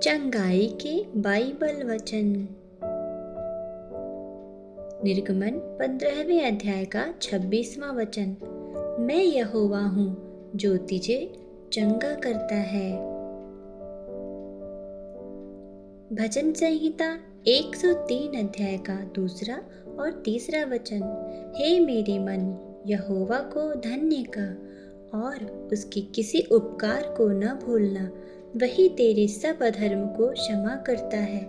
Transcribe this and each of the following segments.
चंगाई के बाइबल वचन। निर्गमन 15वें अध्याय का 26वां वचन। मैं यहोवा हूँ जो तुझे चंगा करता है। भजन संहिता 103 अध्याय का 2 और 3 वचन। हे मेरे मन, यहोवा को धन्य कह और उसके किसी उपकार को न भूलना। वही तेरे सब अधर्म को क्षमा करता है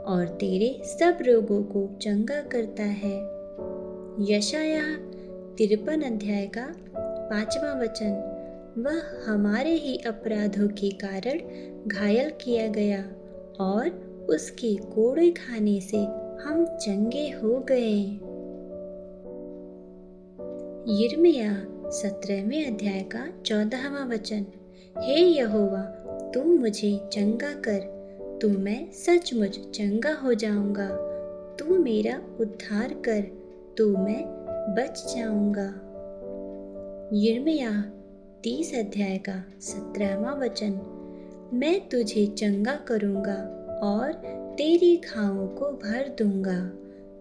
और तेरे सब रोगों को चंगा करता है। यशायाह 53 अध्याय का 5वां वचन। वह हमारे ही अपराधों के कारण घायल किया गया और उसके कोड़े खाने से हम चंगे हो गए। यिर्मयाह 17वें अध्याय का 14वां वचन। हे यहोवा, तू मुझे चंगा कर, तो मैं सचमुच चंगा हो जाऊंगा। तू मेरा उद्धार कर, तो मैं बच जाऊंगा। यिर्मयाह 30 अध्याय का 17वां वचन। मैं तुझे चंगा करूंगा और तेरी घावों को भर दूंगा।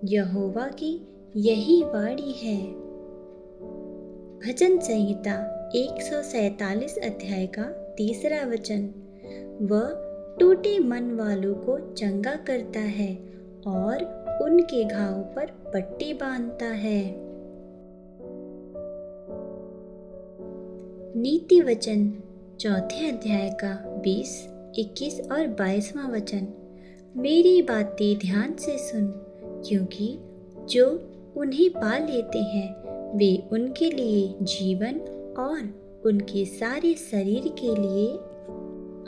यहोवा की यही वाणी है। भजन संहिता 147 अध्याय का 3 वचन। वह टूटे मन वालों को चंगा करता है और उनके घाव पर पट्टी बांधता है। नीति वचन 4 अध्याय का 20, 21 और 22वां वचन। मेरी बातें ध्यान से सुन, क्योंकि जो उन्हें पा लेते हैं वे उनके लिए जीवन और उनके सारे शरीर के लिए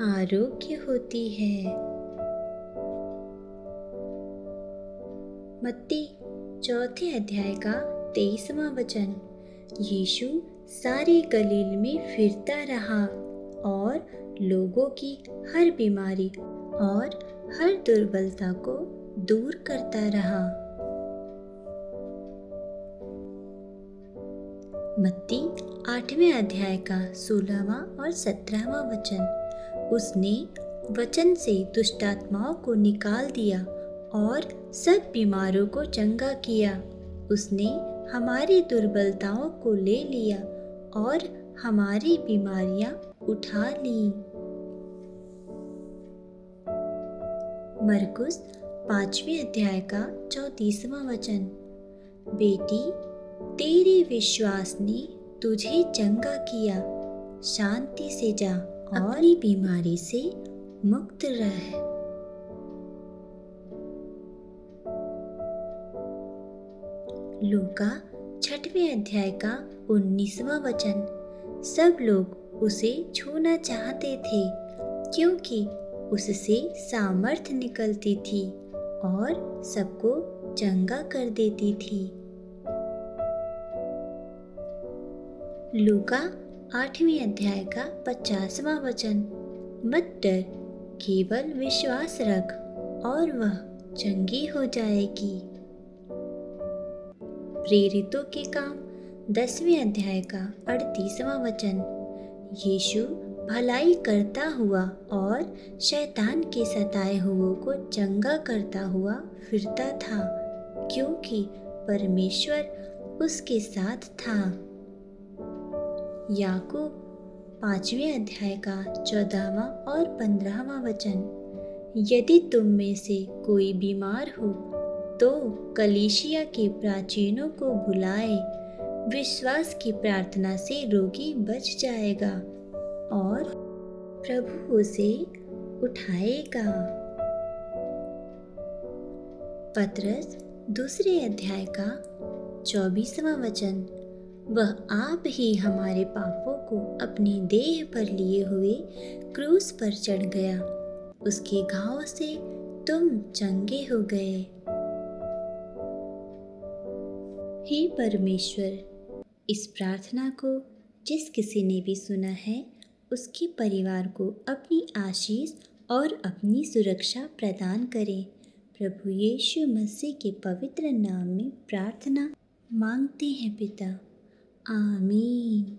आरोग्य होती है। मत्ती 4 अध्याय का 23वां वचन। यीशु सारे गलील में फिरता रहा और लोगों की हर बीमारी और हर दुर्बलता को दूर करता रहा। मत्ती 8वें अध्याय का 16वां और 17वां वचन। उसने वचन से दुष्टात्माओं को निकाल दिया और सब बीमारों को चंगा किया। उसने हमारी दुर्बलताओं को ले लिया और हमारी बीमारियां उठा लीं। मरकुस 5वें अध्याय का 34वां वचन। बेटी, तेरे विश्वास ने तुझे चंगा किया। शांति से जा और अपनी बीमारी से मुक्त रह। लूका 6वें अध्याय का 19वां वचन। सब लोग उसे छूना चाहते थे, क्योंकि उससे सामर्थ निकलती थी और सबको चंगा कर देती थी। लूका 8वें अध्याय का 50वां वचन। मत डर, केवल विश्वास रख और वह चंगी हो जाएगी। प्रेरितों के काम 10वें अध्याय का 38वां वचन। यीशु भलाई करता हुआ और शैतान के सताए हुओं को चंगा करता हुआ फिरता था, क्योंकि परमेश्वर उसके साथ था। याकूब 5वें अध्याय का 14वां और 15वां वचन। यदि तुम में से कोई बीमार हो तो कलीसिया के प्राचीनों को बुलाए। विश्वास की प्रार्थना से रोगी बच जाएगा और प्रभु उसे उठाएगा। पतरस 2 अध्याय का 24वां वचन। वह आप ही हमारे पापों को अपनी देह पर लिए हुए क्रूस पर चढ़ गया। उसके घाव से तुम चंगे हो गए। हे परमेश्वर, इस प्रार्थना को जिस किसी ने भी सुना है, उसके परिवार को अपनी आशीष और अपनी सुरक्षा प्रदान करें। प्रभु यीशु मसीह के पवित्र नाम में प्रार्थना मांगते हैं पिता। आमीन।